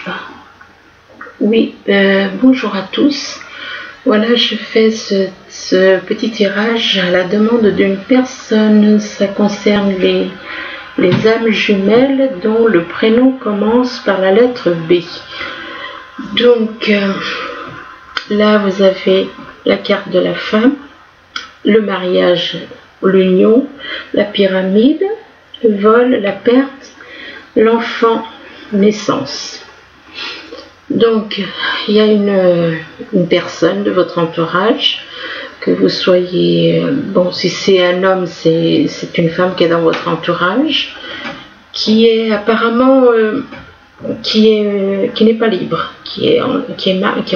pas. Oui, bonjour à tous. Voilà, je fais ce petit tirage à la demande d'une personne. Ça concerne les âmes jumelles dont le prénom commence par la lettre B. Donc, là, vous avez la carte de la femme, le mariage, l'union, la pyramide, le vol, la perte, l'enfant, naissance. Donc, il y a une personne de votre entourage, que vous soyez, bon, si c'est un homme, c'est une femme qui est dans votre entourage, qui est apparemment, qui n'est pas libre, qui est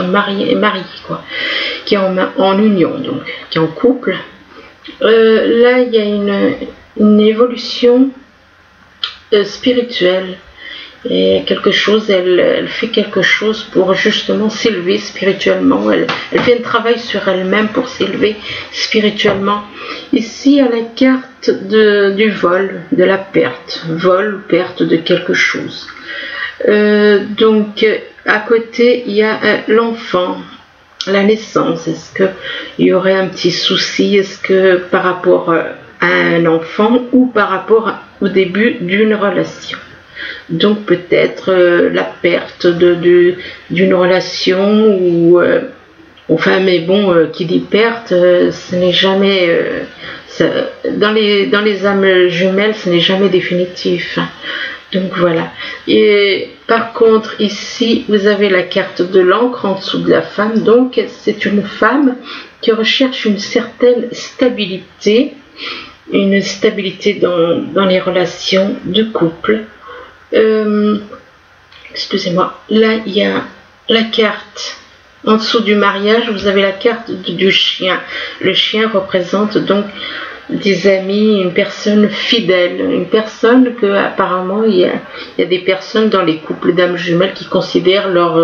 marié, quoi, qui est en union, donc, qui est en couple. Là, il y a une évolution spirituelle. Et quelque chose, elle fait quelque chose pour justement s'élever spirituellement. Elle fait un travail sur elle-même pour s'élever spirituellement. Ici, il y a la carte du vol, de la perte. Vol, perte de quelque chose. Donc, à côté, il y a l'enfant, la naissance. Est-ce qu'il y aurait un petit souci? Est-ce que par rapport à un enfant ou par rapport au début d'une relation? Donc peut-être la perte d'une relation ou enfin, mais bon, qui dit perte, ce n'est jamais dans les âmes jumelles, ce n'est jamais définitif. Donc voilà. Et par contre, ici, vous avez la carte de l'encre en dessous de la femme. Donc c'est une femme qui recherche une certaine stabilité, dans les relations de couple. Excusez-moi, là il y a la carte en dessous du mariage, vous avez la carte du chien. Le chien représente donc des amis, une personne fidèle, une personne que apparemment il y a des personnes dans les couples d'âmes jumelles qui considèrent leur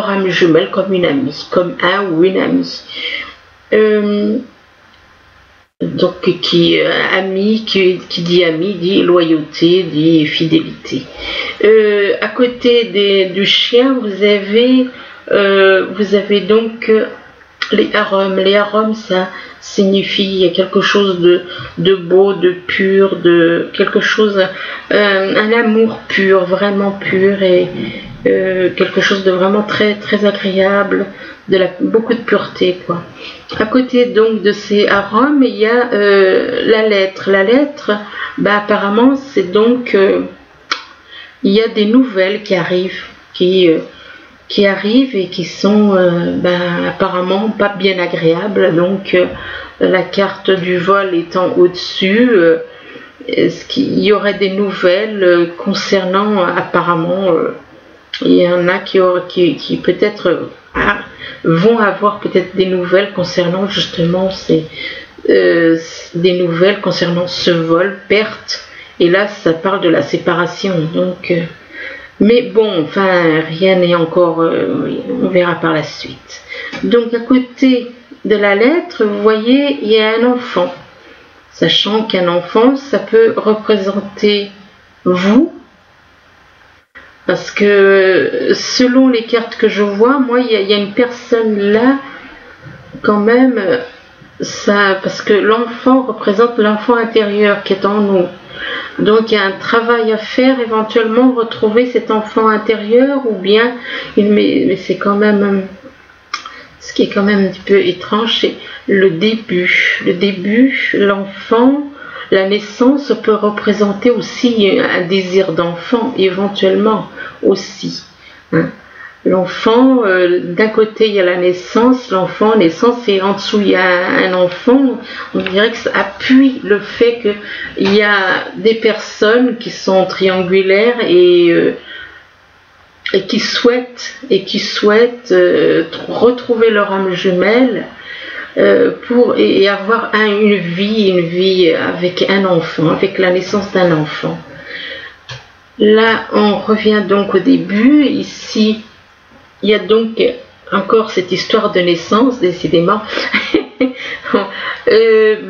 âme jumelle comme une amie, comme un ou une amie. Donc ami, qui dit ami, dit loyauté, dit fidélité. À côté du chien, vous avez donc les arômes. Les arômes, ça signifie il y a quelque chose de beau, de pur, de quelque chose, un amour pur, vraiment pur, et quelque chose de vraiment très très agréable, beaucoup de pureté, quoi. À côté donc de ces arômes, il y a la lettre. La lettre, apparemment, c'est donc il y a des nouvelles qui arrivent, qui arrivent et qui sont apparemment pas bien agréables. Donc la carte du vol étant au-dessus, est-ce qu'il y aurait des nouvelles concernant apparemment il y en a qui peut-être vont avoir peut-être des nouvelles concernant justement des nouvelles concernant ce vol, perte. Et là, ça parle de la séparation. Donc, mais bon, enfin, rien n'est encore, on verra par la suite. Donc, à côté de la lettre, vous voyez, il y a un enfant. Sachant qu'un enfant, ça peut représenter vous. Parce que selon les cartes que je vois, moi, il y a une personne là, quand même, parce que l'enfant représente l'enfant intérieur qui est en nous. Donc il y a un travail à faire, éventuellement retrouver cet enfant intérieur, ou bien, mais c'est quand même, ce qui est quand même un petit peu étrange, c'est le début. Le début, l'enfant. La naissance peut représenter aussi un désir d'enfant, éventuellement aussi. L'enfant, d'un côté il y a la naissance, naissance, et en dessous il y a un enfant. On dirait que ça appuie le fait qu'il y a des personnes qui sont triangulaires et qui souhaitent retrouver leur âme jumelle. Et avoir une vie avec un enfant, avec la naissance d'un enfant. Là, on revient donc au début. Ici, il y a donc encore cette histoire de naissance, décidément.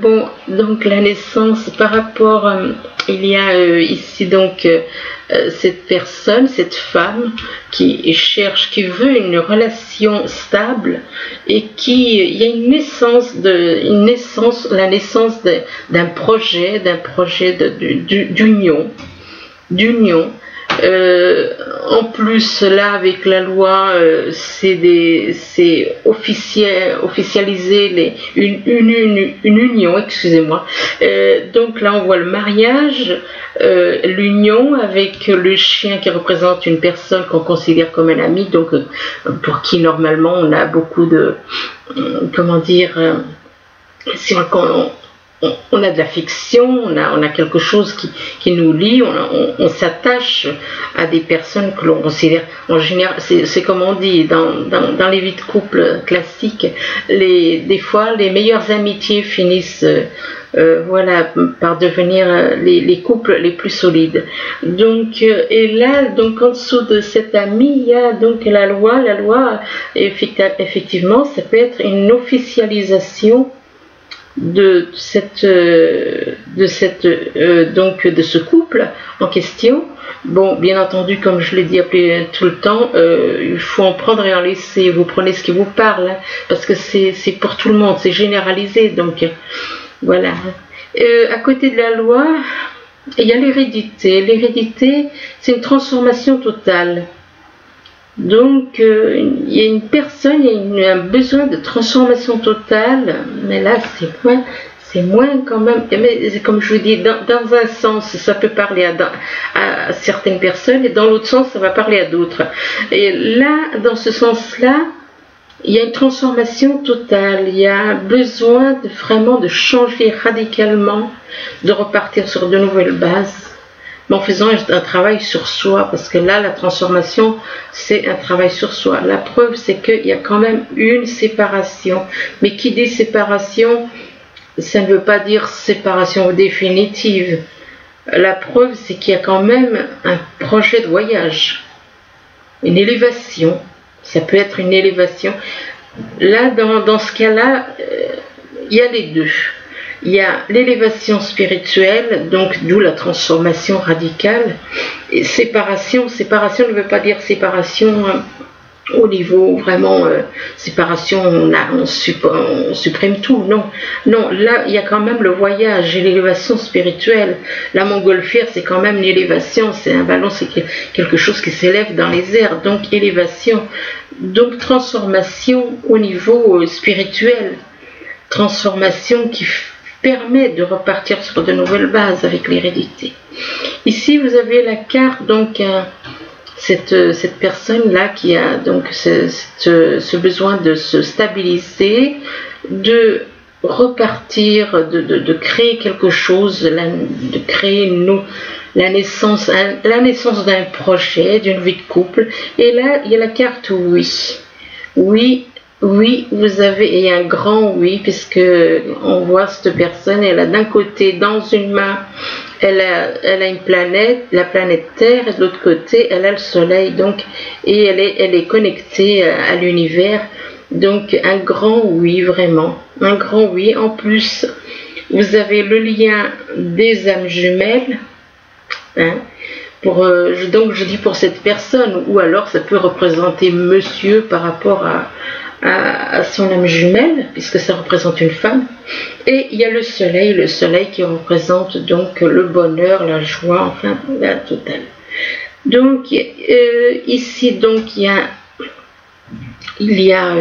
Bon, donc la naissance par rapport, il y a ici donc cette personne, cette femme qui cherche, qui veut une relation stable et il y a la naissance d'un projet d'union. En plus là avec la loi c'est officialiser une union, excusez-moi, donc là on voit le mariage, l'union avec le chien qui représente une personne qu'on considère comme un ami, donc pour qui normalement on a beaucoup de comment dire, si on a de l'affection, on a quelque chose qui nous lie, on s'attache à des personnes que l'on considère, en général, c'est comme on dit dans les vies de couple classiques, des fois les meilleures amitiés finissent voilà, par devenir les couples les plus solides. Donc, et là, donc en dessous de cet ami, il y a donc la loi, effectivement, ça peut être une officialisation de ce couple en question. Bon, bien entendu, comme je l'ai dit tout le temps, il faut en prendre et en laisser. Vous prenez ce qui vous parle, hein, parce que c'est pour tout le monde, c'est généralisé. Donc voilà. À côté de la loi, il y a l'hérédité. L'hérédité, c'est une transformation totale. Donc, il y a une personne, il y a un besoin de transformation totale, mais là, c'est moins quand même. Mais comme je vous dis, dans un sens, ça peut parler à certaines personnes, et dans l'autre sens, ça va parler à d'autres. Et là, dans ce sens-là, il y a une transformation totale, il y a besoin vraiment de changer radicalement, de repartir sur de nouvelles bases, mais en faisant un travail sur soi, parce que là, la transformation, c'est un travail sur soi. La preuve, c'est qu'il y a quand même une séparation. Mais qui dit séparation, ça ne veut pas dire séparation définitive. La preuve, c'est qu'il y a quand même un projet de voyage, une élévation. Ça peut être une élévation. Là, dans ce cas-là, il y a les deux. Il y a l'élévation spirituelle, donc d'où la transformation radicale. Et séparation ne veut pas dire séparation au niveau vraiment séparation, on supprime tout. Non, là il y a quand même le voyage et l'élévation spirituelle. La montgolfière, c'est quand même l'élévation, c'est un ballon, c'est quelque chose qui s'élève dans les airs, donc élévation. Donc transformation au niveau spirituel, transformation qui permet de repartir sur de nouvelles bases avec l'hérédité. Ici, vous avez la carte, donc cette personne-là qui a donc ce besoin de se stabiliser, de repartir, de créer quelque chose, de créer la naissance d'un projet, d'une vie de couple. Et là, il y a la carte oui. Oui, vous avez, et un grand oui, puisque on voit cette personne, elle a d'un côté, dans une main, elle a une planète, la planète Terre, et de l'autre côté, elle a le Soleil, donc, et elle est connectée à l'univers. Donc, un grand oui, vraiment, un grand oui. En plus, vous avez le lien des âmes jumelles, hein. Donc, je dis pour cette personne, ou alors ça peut représenter monsieur par rapport à son âme jumelle, puisque ça représente une femme. Et il y a le soleil qui représente donc le bonheur, la joie, enfin la totale. Donc ici donc il y a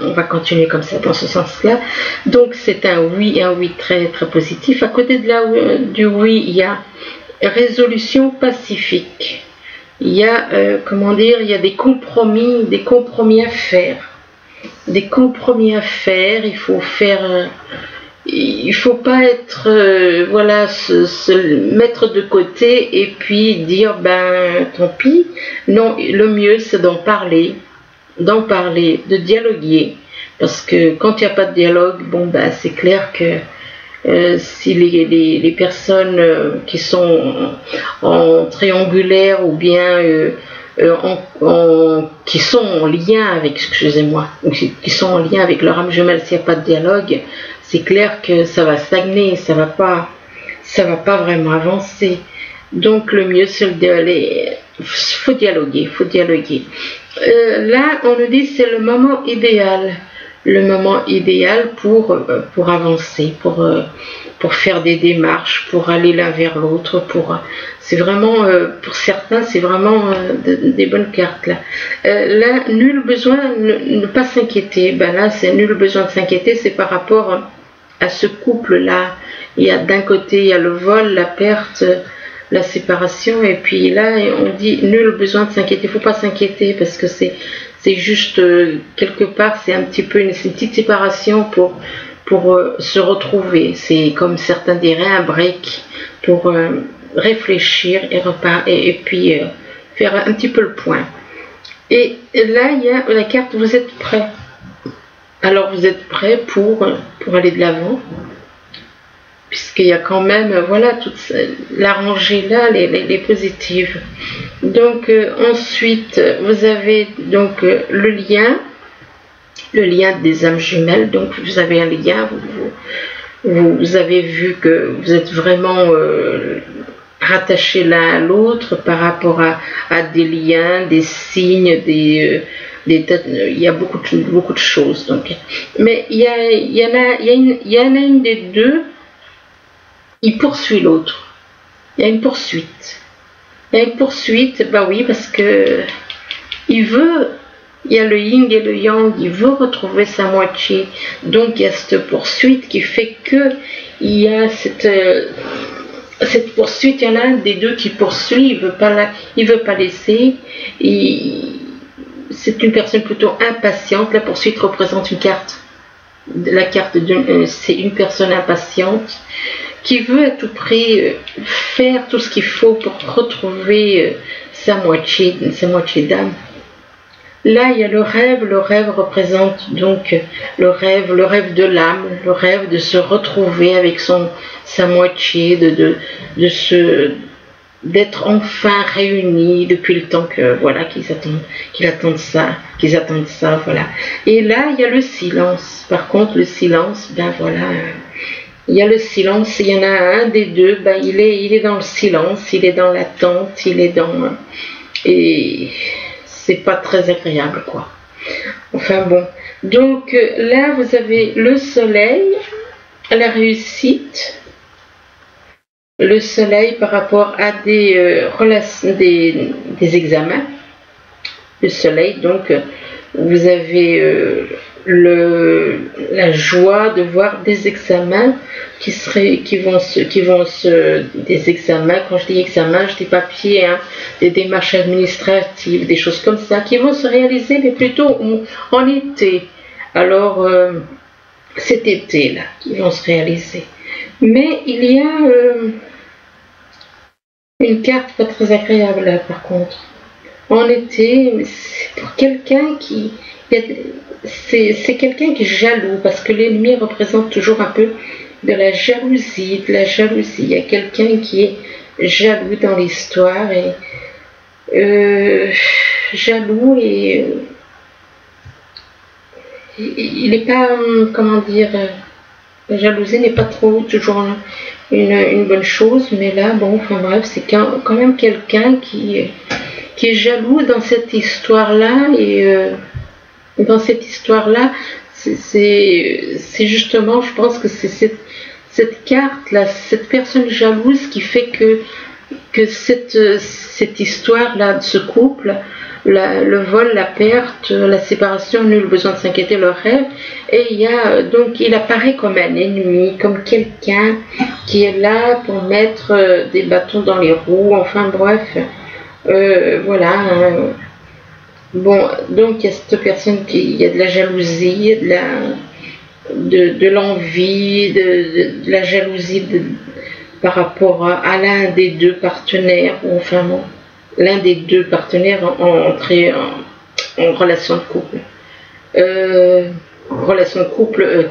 on va continuer comme ça dans ce sens-là. Donc c'est un oui très très positif. À côté du oui, il y a résolution pacifique. Il y a il y a des compromis à faire. Il faut pas être se mettre de côté et puis dire tant pis. Non, le mieux c'est d'en parler, de dialoguer, parce que quand il n'y a pas de dialogue, c'est clair que si les personnes qui sont en triangulaire ou bien qui sont en lien avec, excusez-moi, qui sont en lien avec leur âme jumelle. S'il n'y a pas de dialogue, c'est clair que ça va stagner, ça va pas vraiment avancer. Donc le mieux c'est d'aller, faut dialoguer. Là on nous dit c'est le moment idéal pour avancer, pour faire des démarches, pour aller l'un vers l'autre, c'est vraiment, pour certains, c'est vraiment des bonnes cartes là. Là, nul besoin de ne pas s'inquiéter. Ben là, c'est nul besoin de s'inquiéter, c'est par rapport à ce couple-là. Il y a d'un côté, il y a le vol, la perte, la séparation, et puis là, on dit nul besoin de s'inquiéter. Il ne faut pas s'inquiéter parce que c'est juste, quelque part, c'est un petit peu une petite séparation pour se retrouver. C'est comme certains diraient un break pour réfléchir et puis faire un petit peu le point. Et là, il y a la carte vous êtes prêt. Alors vous êtes prêt pour aller de l'avant, puisqu'il y a quand même, voilà, toute la rangée là, les positives. Donc ensuite, vous avez donc le lien des âmes jumelles. Donc vous avez un lien, vous avez vu que vous êtes vraiment rattachés l'un à l'autre par rapport à des liens, des signes, il y a beaucoup de choses. Donc, mais il y en a une des deux, il poursuit l'autre. Il y a une poursuite. Bah oui, parce que il y a le yin et le yang, il veut retrouver sa moitié. Donc il y a cette poursuite qui fait que il y a cette poursuite, il y en a un des deux qui poursuit, il veut pas laisser. C'est une personne plutôt impatiente. La poursuite représente une carte. C'est une personne impatiente qui veut à tout prix faire tout ce qu'il faut pour retrouver sa moitié d'âme. Là, il y a le rêve. Le rêve représente donc le rêve de l'âme, le rêve de se retrouver avec sa moitié, d'être enfin réunis depuis le temps que voilà qu'ils attendent ça, voilà. Et là, il y a le silence. Par contre, le silence, ben voilà, il y a le silence. Il y en a un des deux, ben il est dans le silence, il est dans l'attente, et c'est pas très agréable, quoi. Enfin bon. Donc là, vous avez le soleil, la réussite. Le soleil par rapport à des examens. Le soleil, donc, vous avez la joie de voir des examens des examens, quand je dis examens, je dis papier, hein, des démarches administratives, des choses comme ça, qui vont se réaliser, mais plutôt en été. Alors, cet été-là, qui vont se réaliser. Mais il y a une carte pas très agréable là, par contre. En été, c'est pour quelqu'un c'est quelqu'un qui est jaloux, parce que l'ennemi représente toujours un peu de la jalousie. Il y a quelqu'un qui est jaloux dans l'histoire, et jaloux, et il n'est pas, comment dire, la jalousie n'est pas toujours une bonne chose, mais là, bon, enfin bref, c'est quand même quelqu'un qui est jaloux dans cette histoire-là, et dans cette histoire-là, c'est justement, je pense que c'est cette carte-là, cette personne jalouse qui fait que cette histoire-là, ce couple, le vol, la perte, la séparation, nul besoin de s'inquiéter, le rêve, et donc il apparaît comme un ennemi, comme quelqu'un qui est là pour mettre des bâtons dans les roues, enfin bref, voilà. Bon, donc il y a cette personne il y a de la jalousie, de l'envie, de la jalousie par rapport à l'un des deux partenaires, ou enfin bon, l'un des deux partenaires entré en relation de couple. relation couple,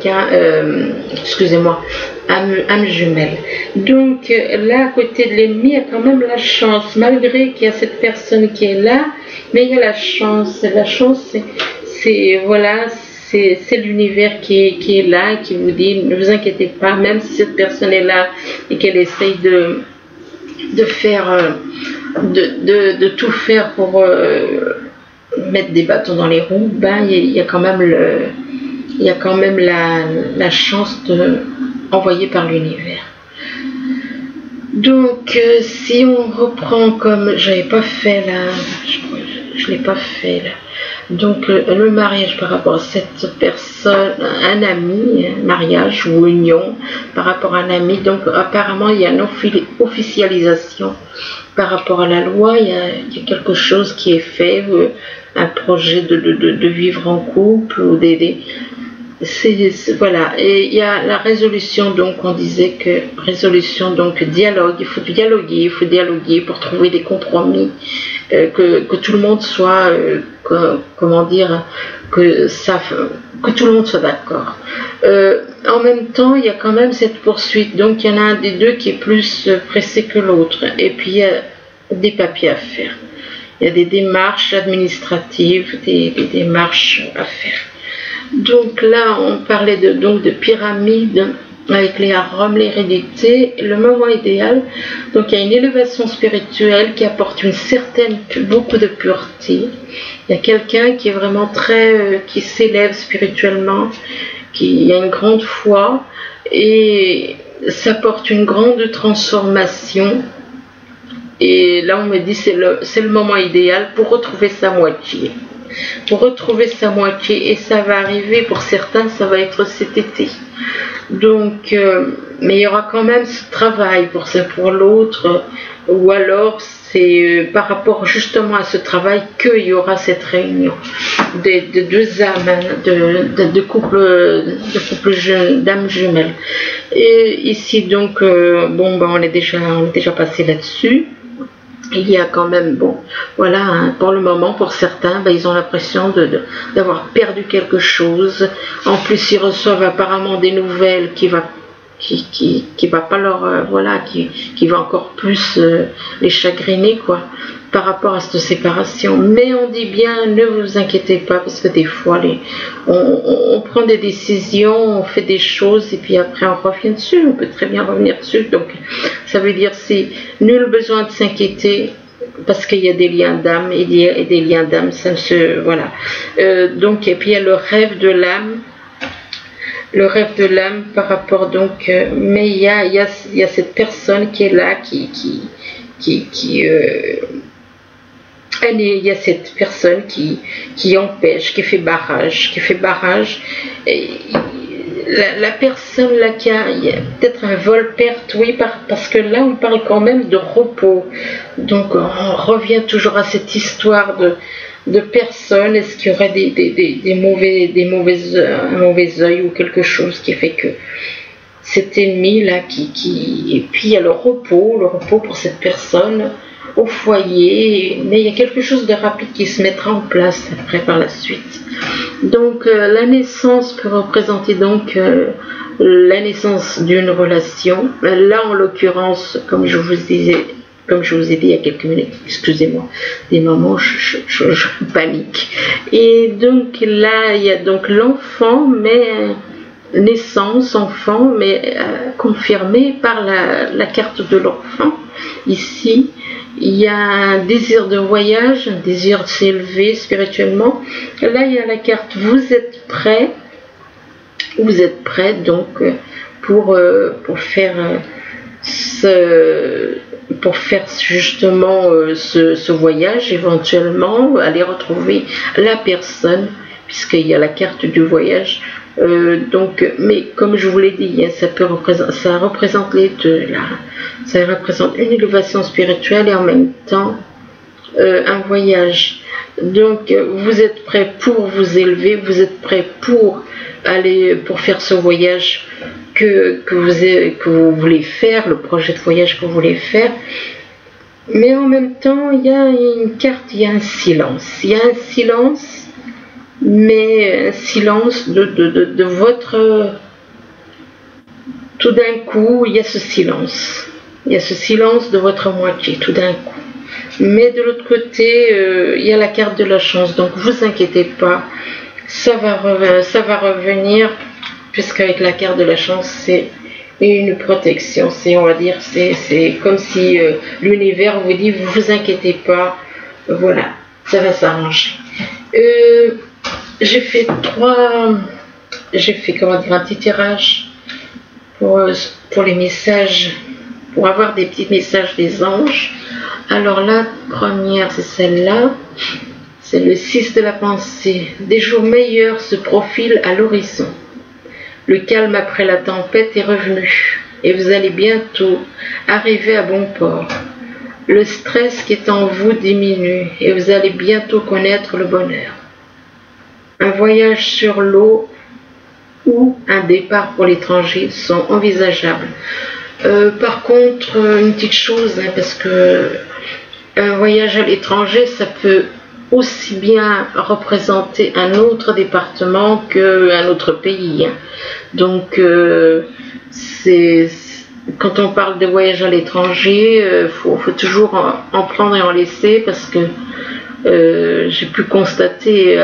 excusez-moi, âme jumelle. Donc là, à côté de l'ennemi, il y a quand même la chance, malgré qu'il y a cette personne qui est là, mais il y a la chance. La chance, voilà, c'est l'univers qui est là, qui vous dit, ne vous inquiétez pas, même si cette personne est là et qu'elle essaye de faire, de tout faire pour mettre des bâtons dans les roues, ben il y a quand même la chance envoyée par l'univers. Donc si on reprend comme j'avais pas fait là, je l'ai pas fait là. Donc le mariage par rapport à cette personne, un ami, un mariage ou union par rapport à un ami, donc apparemment il y a une officialisation par rapport à la loi, il y a quelque chose qui est fait, un projet de vivre en couple ou voilà, et il y a la résolution, donc on disait que résolution, donc dialogue, il faut dialoguer pour trouver des compromis, que tout le monde soit, comment dire, que tout le monde soit d'accord. En même temps, il y a quand même cette poursuite, donc il y en a un des deux qui est plus pressé que l'autre, et puis il y a des papiers à faire, il y a des démarches administratives, des démarches à faire. Donc là, on parlait de pyramide avec les arômes, l'hérédité, le moment idéal. Donc il y a une élévation spirituelle qui apporte beaucoup de pureté. Il y a quelqu'un qui est vraiment qui s'élève spirituellement, qui a une grande foi et ça porte une grande transformation. Et là, on me dit c'est le moment idéal pour retrouver sa moitié. Pour retrouver sa moitié, et ça va arriver, pour certains ça va être cet été, donc mais il y aura quand même ce travail pour l'autre, ou alors c'est par rapport justement à ce travail qu'il y aura cette réunion de deux âmes, de couples d'âmes jumelles. Et ici donc bon ben on est déjà passé là-dessus. Il y a quand même, bon, voilà, hein, pour le moment, pour certains, ben, ils ont l'impression d'avoir perdu quelque chose. En plus, ils reçoivent apparemment des nouvelles qui va pas leur, voilà, qui va encore plus les chagriner, quoi, par rapport à cette séparation. Mais on dit bien, ne vous inquiétez pas, parce que des fois, on prend des décisions, on fait des choses, et puis après on revient dessus, on peut très bien revenir dessus. Donc, ça veut dire, c'est nul besoin de s'inquiéter, parce qu'il y a des liens d'âme, et des liens d'âme, ça se, voilà. Donc, et puis il y a le rêve de l'âme, par rapport, donc, mais il y a cette personne qui est là, il y a cette personne qui empêche, qui fait barrage, et la personne là il y a peut-être un vol-perte, oui, parce que là on parle quand même de repos, donc on revient toujours à cette histoire de personnes. Est-ce qu'il y aurait un mauvais œil ou quelque chose qui fait que cet ennemi là et puis il y a le repos pour cette personne au foyer, mais il y a quelque chose de rapide qui se mettra en place après par la suite. Donc la naissance peut représenter donc la naissance d'une relation. Là en l'occurrence, comme je vous ai dit il y a quelques minutes, excusez-moi, des moments je panique. Et donc là il y a donc l'enfant, mais naissance, enfant, mais confirmé par la carte de l'enfant. Ici, il y a un désir de voyage, un désir de s'élever spirituellement. Là, il y a la carte vous êtes prêt donc pour faire justement ce voyage, éventuellement aller retrouver la personne, puisqu'il y a la carte du voyage. Donc, mais comme je vous l'ai dit, ça représente les deux là. Ça représente une élévation spirituelle et en même temps un voyage. Donc vous êtes prêt pour vous élever, vous êtes prêt pour faire ce voyage que vous voulez faire, le projet de voyage que vous voulez faire. Mais en même temps, il y a une carte, il y a un silence. Il y a un silence mais un silence de votre... Tout d'un coup, il y a ce silence. Il y a ce silence de votre moitié, tout d'un coup. Mais de l'autre côté, il y a la carte de la chance. Donc, vous inquiétez pas, ça va revenir, puisqu'avec la carte de la chance, c'est une protection. C'est, on va dire, c'est comme si l'univers vous dit, vous vous inquiétez pas, voilà, ça va s'arranger. J'ai fait comment dire, un petit tirage pour les messages, pour avoir des petits messages des anges. Alors la première, c'est celle-là, c'est le 6 de la pensée. Des jours meilleurs se profilent à l'horizon. Le calme après la tempête est revenu et vous allez bientôt arriver à bon port. Le stress qui est en vous diminue et vous allez bientôt connaître le bonheur. Un voyage sur l'eau ou un départ pour l'étranger sont envisageables. Par contre, une petite chose, parce que un voyage à l'étranger, ça peut aussi bien représenter un autre département qu'un autre pays. Donc, quand on parle de voyage à l'étranger, faut toujours en prendre et en laisser, parce que j'ai pu constater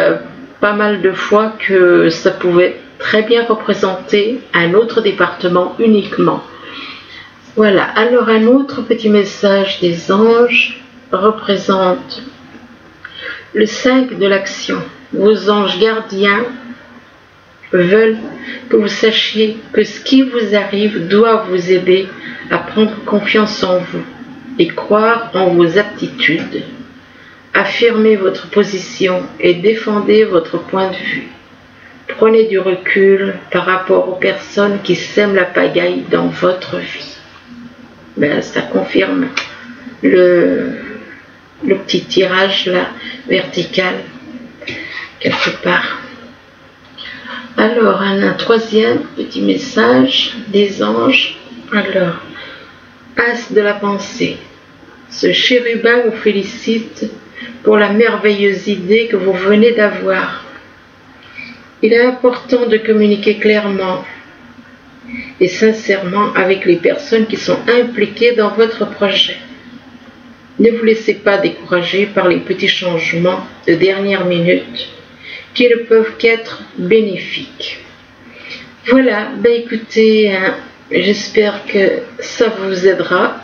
pas mal de fois que ça pouvait très bien représenter un autre département uniquement. Voilà, alors un autre petit message des anges représente le 5 de l'action. Vos anges gardiens veulent que vous sachiez que ce qui vous arrive doit vous aider à prendre confiance en vous et croire en vos aptitudes. Affirmez votre position et défendez votre point de vue. Prenez du recul par rapport aux personnes qui sèment la pagaille dans votre vie. Ben, ça confirme le petit tirage là, vertical, quelque part. Alors, un troisième petit message des anges. Alors, As de la pensée. Ce chérubin vous félicite pour la merveilleuse idée que vous venez d'avoir. Il est important de communiquer clairement et sincèrement avec les personnes qui sont impliquées dans votre projet. Ne vous laissez pas décourager par les petits changements de dernière minute qui ne peuvent qu'être bénéfiques. Voilà, ben écoutez, j'espère que ça vous aidera.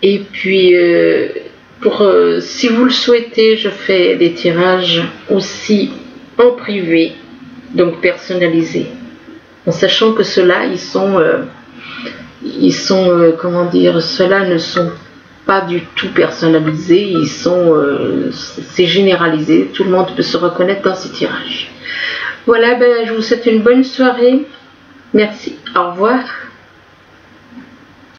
Et puis, si vous le souhaitez, je fais des tirages aussi en privé, donc personnalisés. En sachant que ceux-là, comment dire, ceux-là ne sont pas du tout personnalisés, c'est généralisé, tout le monde peut se reconnaître dans ces tirages. Voilà, ben, je vous souhaite une bonne soirée, merci, au revoir.